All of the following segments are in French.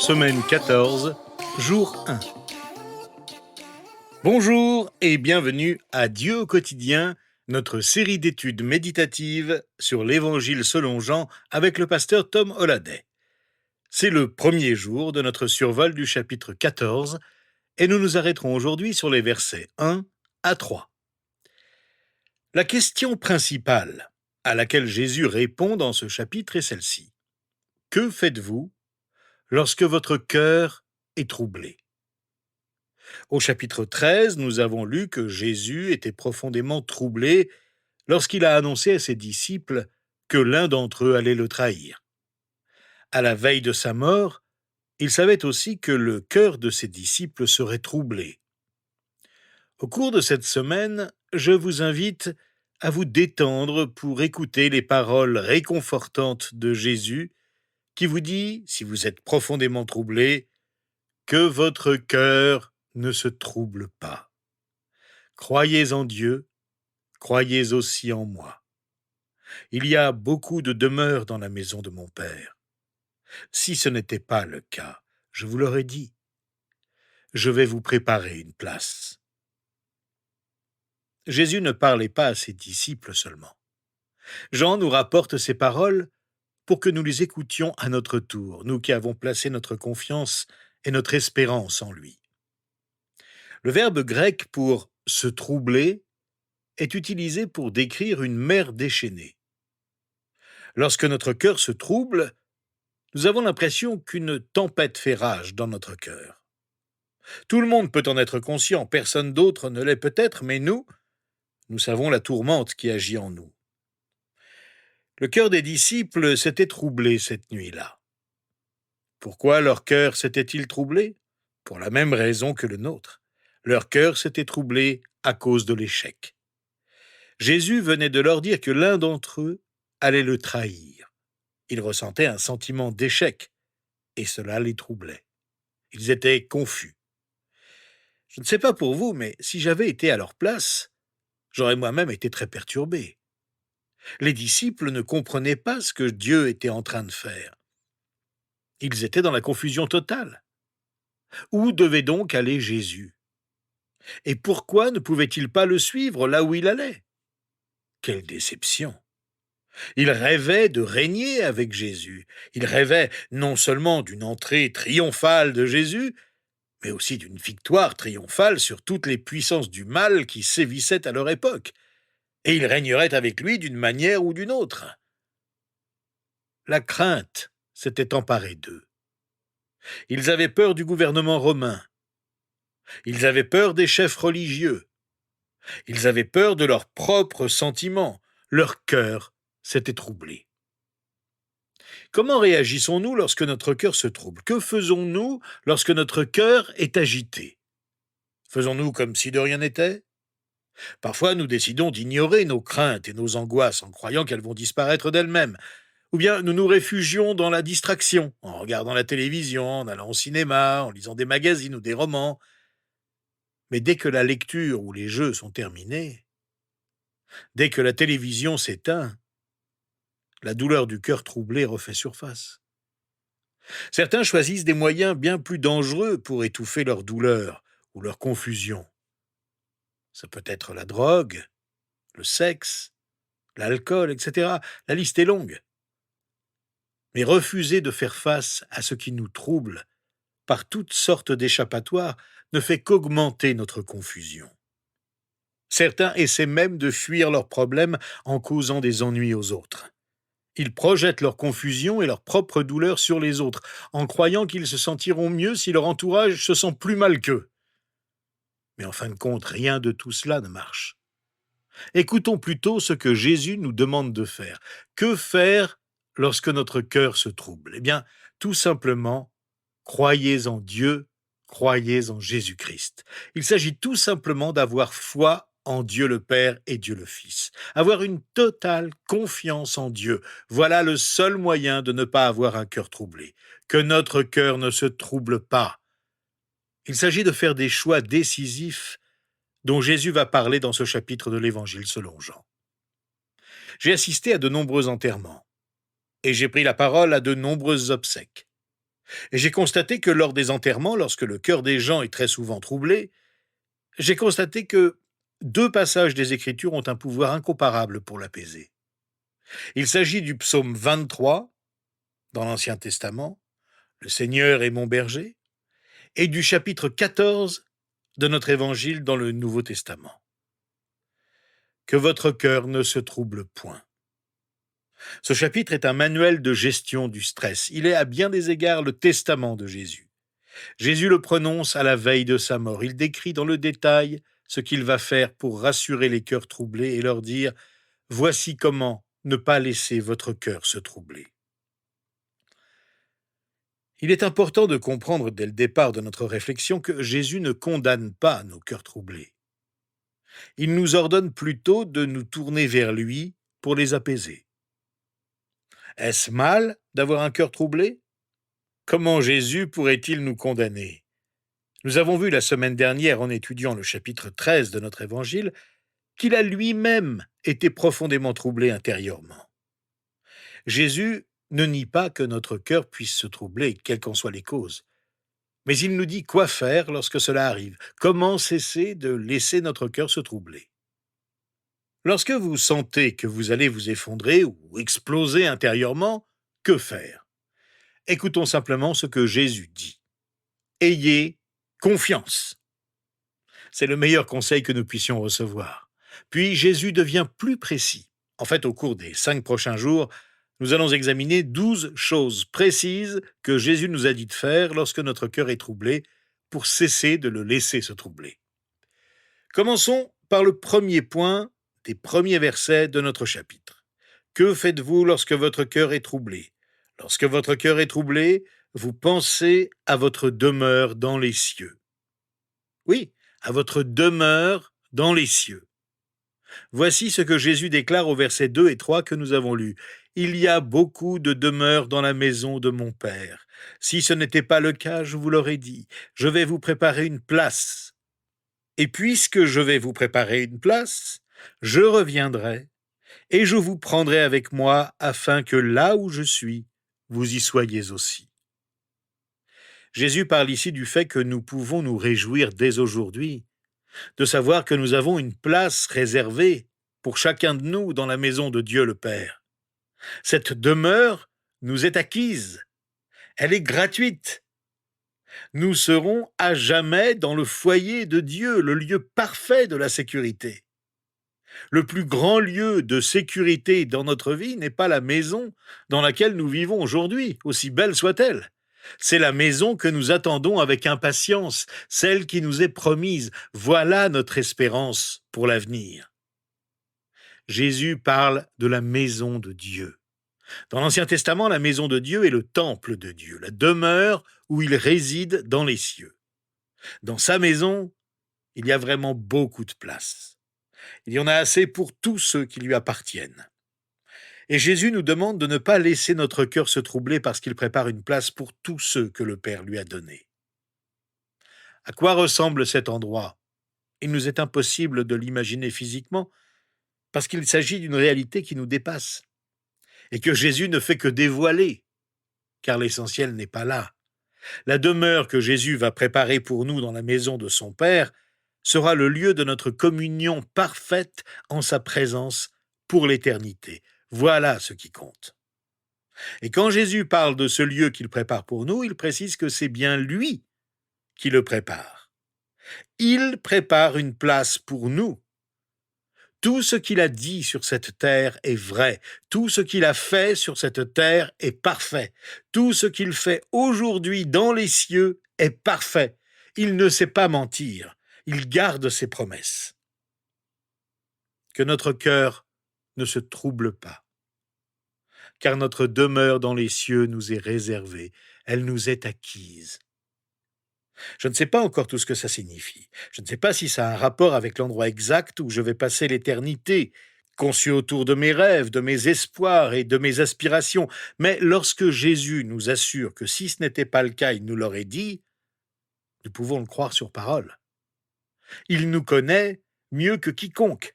Semaine 14, jour 1. Bonjour et bienvenue à Dieu au quotidien, notre série d'études méditatives sur l'Évangile selon Jean avec le pasteur Tom Holliday. C'est le premier jour de notre survol du chapitre 14 et nous nous arrêterons aujourd'hui sur les versets 1 à 3. La question principale à laquelle Jésus répond dans ce chapitre est celle-ci. Que faites-vous lorsque votre cœur est troublé? Au chapitre 13, nous avons lu que Jésus était profondément troublé lorsqu'il a annoncé à ses disciples que l'un d'entre eux allait le trahir. À la veille de sa mort, il savait aussi que le cœur de ses disciples serait troublé. Au cours de cette semaine, je vous invite à vous détendre pour écouter les paroles réconfortantes de Jésus qui vous dit, si vous êtes profondément troublé, que votre cœur ne se trouble pas. Croyez en Dieu, croyez aussi en moi. Il y a beaucoup de demeures dans la maison de mon Père. Si ce n'était pas le cas, je vous l'aurais dit. Je vais vous préparer une place. Jésus ne parlait pas à ses disciples seulement. Jean nous rapporte ces paroles pour que nous les écoutions à notre tour, nous qui avons placé notre confiance et notre espérance en lui. Le verbe grec pour « se troubler » est utilisé pour décrire une mer déchaînée. Lorsque notre cœur se trouble, nous avons l'impression qu'une tempête fait rage dans notre cœur. Tout le monde peut en être conscient, personne d'autre ne l'est peut-être, mais nous savons la tourmente qui agit en nous. Le cœur des disciples s'était troublé cette nuit-là. Pourquoi leur cœur s'était-il troublé? Pour la même raison que le nôtre. Leur cœur s'était troublé à cause de l'échec. Jésus venait de leur dire que l'un d'entre eux allait le trahir. Ils ressentaient un sentiment d'échec, et cela les troublait. Ils étaient confus. Je ne sais pas pour vous, mais si j'avais été à leur place, j'aurais moi-même été très perturbé. Les disciples ne comprenaient pas ce que Dieu était en train de faire. Ils étaient dans la confusion totale. Où devait donc aller Jésus? Et pourquoi ne pouvait-il pas le suivre là où il allait? Quelle déception! Ils rêvaient de régner avec Jésus. Ils rêvaient non seulement d'une entrée triomphale de Jésus, mais aussi d'une victoire triomphale sur toutes les puissances du mal qui sévissaient à leur époque. Et ils régneraient avec lui d'une manière ou d'une autre. La crainte s'était emparée d'eux. Ils avaient peur du gouvernement romain. Ils avaient peur des chefs religieux. Ils avaient peur de leurs propres sentiments. Leur cœur s'était troublé. Comment réagissons-nous lorsque notre cœur se trouble? Que faisons-nous lorsque notre cœur est agité? Faisons-nous comme si de rien n'était? Parfois, nous décidons d'ignorer nos craintes et nos angoisses en croyant qu'elles vont disparaître d'elles-mêmes. Ou bien nous nous réfugions dans la distraction, en regardant la télévision, en allant au cinéma, en lisant des magazines ou des romans. Mais dès que la lecture ou les jeux sont terminés, dès que la télévision s'éteint, la douleur du cœur troublé refait surface. Certains choisissent des moyens bien plus dangereux pour étouffer leur douleur ou leur confusion. Ça peut être la drogue, le sexe, l'alcool, etc. La liste est longue. Mais refuser de faire face à ce qui nous trouble par toutes sortes d'échappatoires ne fait qu'augmenter notre confusion. Certains essaient même de fuir leurs problèmes en causant des ennuis aux autres. Ils projettent leur confusion et leur propre douleur sur les autres, en croyant qu'ils se sentiront mieux si leur entourage se sent plus mal qu'eux. Mais en fin de compte, rien de tout cela ne marche. Écoutons plutôt ce que Jésus nous demande de faire. Que faire lorsque notre cœur se trouble? Eh bien, tout simplement, croyez en Dieu, croyez en Jésus-Christ. Il s'agit tout simplement d'avoir foi en Dieu le Père et Dieu le Fils. Avoir une totale confiance en Dieu. Voilà le seul moyen de ne pas avoir un cœur troublé. Que notre cœur ne se trouble pas. Il s'agit de faire des choix décisifs dont Jésus va parler dans ce chapitre de l'Évangile selon Jean. J'ai assisté à de nombreux enterrements et j'ai pris la parole à de nombreuses obsèques. Et j'ai constaté que lors des enterrements, lorsque le cœur des gens est très souvent troublé, j'ai constaté que deux passages des Écritures ont un pouvoir incomparable pour l'apaiser. Il s'agit du psaume 23 dans l'Ancien Testament, Le Seigneur est mon berger, et du chapitre 14 de notre Évangile dans le Nouveau Testament. Que votre cœur ne se trouble point. Ce chapitre est un manuel de gestion du stress. Il est à bien des égards le testament de Jésus. Jésus le prononce à la veille de sa mort. Il décrit dans le détail ce qu'il va faire pour rassurer les cœurs troublés et leur dire « Voici comment ne pas laisser votre cœur se troubler ». Il est important de comprendre dès le départ de notre réflexion que Jésus ne condamne pas nos cœurs troublés. Il nous ordonne plutôt de nous tourner vers lui pour les apaiser. Est-ce mal d'avoir un cœur troublé ? Comment Jésus pourrait-il nous condamner ? Nous avons vu la semaine dernière, en étudiant le chapitre 13 de notre Évangile, qu'il a lui-même été profondément troublé intérieurement. Jésus ne nie pas que notre cœur puisse se troubler, quelles qu'en soient les causes. Mais il nous dit quoi faire lorsque cela arrive, comment cesser de laisser notre cœur se troubler. Lorsque vous sentez que vous allez vous effondrer ou exploser intérieurement, que faire ? Écoutons simplement ce que Jésus dit. Ayez confiance. C'est le meilleur conseil que nous puissions recevoir. Puis Jésus devient plus précis. En fait, au cours des 5 prochains jours, nous allons examiner 12 choses précises que Jésus nous a dit de faire lorsque notre cœur est troublé, pour cesser de le laisser se troubler. Commençons par le premier point des premiers versets de notre chapitre. Que faites-vous lorsque votre cœur est troublé ? Lorsque votre cœur est troublé, vous pensez à votre demeure dans les cieux. Oui, à votre demeure dans les cieux. Voici ce que Jésus déclare aux versets 2 et 3 que nous avons lus. « Il y a beaucoup de demeures dans la maison de mon Père. Si ce n'était pas le cas, je vous l'aurais dit. Je vais vous préparer une place. Et puisque je vais vous préparer une place, je reviendrai et je vous prendrai avec moi afin que là où je suis, vous y soyez aussi. » Jésus parle ici du fait que nous pouvons nous réjouir dès aujourd'hui de savoir que nous avons une place réservée pour chacun de nous dans la maison de Dieu le Père. Cette demeure nous est acquise, elle est gratuite. Nous serons à jamais dans le foyer de Dieu, le lieu parfait de la sécurité. Le plus grand lieu de sécurité dans notre vie n'est pas la maison dans laquelle nous vivons aujourd'hui, aussi belle soit-elle. C'est la maison que nous attendons avec impatience, celle qui nous est promise. Voilà notre espérance pour l'avenir. Jésus parle de la maison de Dieu. Dans l'Ancien Testament, la maison de Dieu est le temple de Dieu, la demeure où il réside dans les cieux. Dans sa maison, il y a vraiment beaucoup de place. Il y en a assez pour tous ceux qui lui appartiennent. Et Jésus nous demande de ne pas laisser notre cœur se troubler parce qu'il prépare une place pour tous ceux que le Père lui a donnés. À quoi ressemble cet endroit ? Il nous est impossible de l'imaginer physiquement parce qu'il s'agit d'une réalité qui nous dépasse et que Jésus ne fait que dévoiler, car l'essentiel n'est pas là. La demeure que Jésus va préparer pour nous dans la maison de son Père sera le lieu de notre communion parfaite en sa présence pour l'éternité. Voilà ce qui compte. Et quand Jésus parle de ce lieu qu'il prépare pour nous, il précise que c'est bien lui qui le prépare. Il prépare une place pour nous. Tout ce qu'il a dit sur cette terre est vrai. Tout ce qu'il a fait sur cette terre est parfait. Tout ce qu'il fait aujourd'hui dans les cieux est parfait. Il ne sait pas mentir. Il garde ses promesses. Que notre cœur ne se trouble pas, car notre demeure dans les cieux nous est réservée, elle nous est acquise. Je ne sais pas encore tout ce que ça signifie. Je ne sais pas si ça a un rapport avec l'endroit exact où je vais passer l'éternité, conçu autour de mes rêves, de mes espoirs et de mes aspirations. Mais lorsque Jésus nous assure que si ce n'était pas le cas, il nous l'aurait dit, nous pouvons le croire sur parole. Il nous connaît mieux que quiconque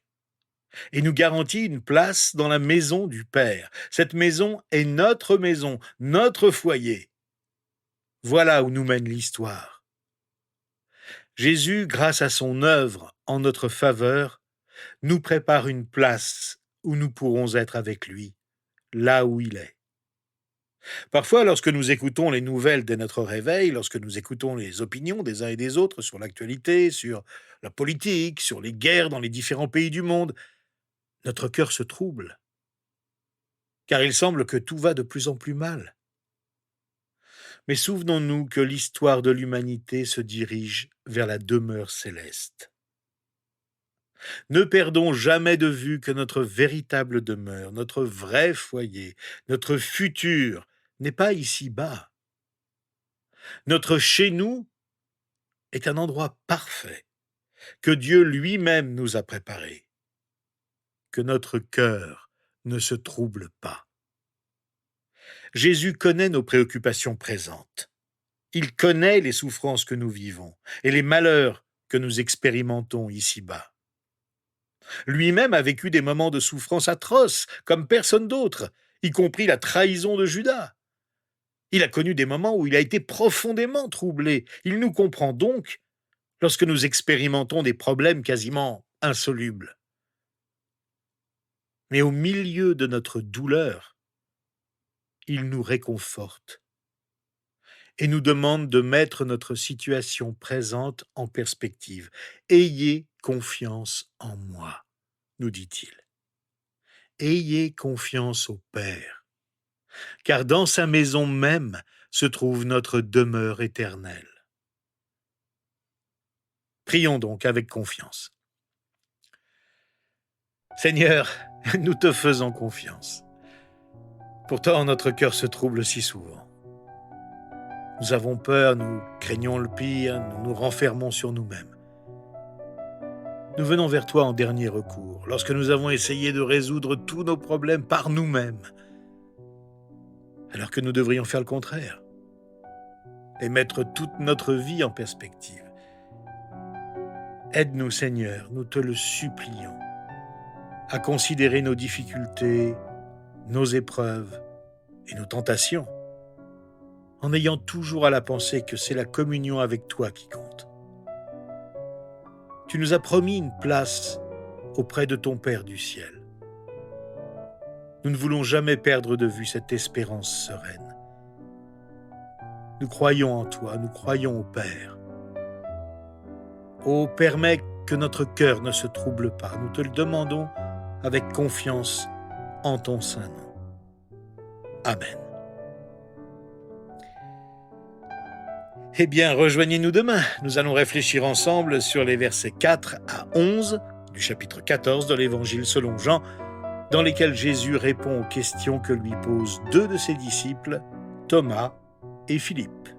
et nous garantit une place dans la maison du Père. Cette maison est notre maison, notre foyer. Voilà où nous mène l'histoire. Jésus, grâce à son œuvre en notre faveur, nous prépare une place où nous pourrons être avec lui, là où il est. Parfois, lorsque nous écoutons les nouvelles dès notre réveil, lorsque nous écoutons les opinions des uns et des autres sur l'actualité, sur la politique, sur les guerres dans les différents pays du monde, notre cœur se trouble, car il semble que tout va de plus en plus mal. Mais souvenons-nous que l'histoire de l'humanité se dirige vers la demeure céleste. Ne perdons jamais de vue que notre véritable demeure, notre vrai foyer, notre futur n'est pas ici-bas. Notre chez-nous est un endroit parfait que Dieu lui-même nous a préparé. Que notre cœur ne se trouble pas. Jésus connaît nos préoccupations présentes. Il connaît les souffrances que nous vivons et les malheurs que nous expérimentons ici-bas. Lui-même a vécu des moments de souffrance atroces, comme personne d'autre, y compris la trahison de Judas. Il a connu des moments où il a été profondément troublé. Il nous comprend donc lorsque nous expérimentons des problèmes quasiment insolubles. Mais au milieu de notre douleur, il nous réconforte et nous demande de mettre notre situation présente en perspective. Ayez confiance en moi, nous dit-il. Ayez confiance au Père, car dans sa maison même se trouve notre demeure éternelle. Prions donc avec confiance. Seigneur, nous te faisons confiance. Pourtant, notre cœur se trouble si souvent. Nous avons peur, nous craignons le pire, nous nous renfermons sur nous-mêmes. Nous venons vers toi en dernier recours, lorsque nous avons essayé de résoudre tous nos problèmes par nous-mêmes, alors que nous devrions faire le contraire et mettre toute notre vie en perspective. Aide-nous, Seigneur, nous te le supplions, à considérer nos difficultés, nos épreuves et nos tentations, en ayant toujours à la pensée que c'est la communion avec toi qui compte. Tu nous as promis une place auprès de ton Père du ciel. Nous ne voulons jamais perdre de vue cette espérance sereine. Nous croyons en toi, nous croyons au Père. Oh, permets que notre cœur ne se trouble pas. Nous te le demandons avec confiance en ton saint nom. Amen. Eh bien, rejoignez-nous demain. Nous allons réfléchir ensemble sur les versets 4 à 11 du chapitre 14 de l'Évangile selon Jean, dans lesquels Jésus répond aux questions que lui posent deux de ses disciples, Thomas et Philippe.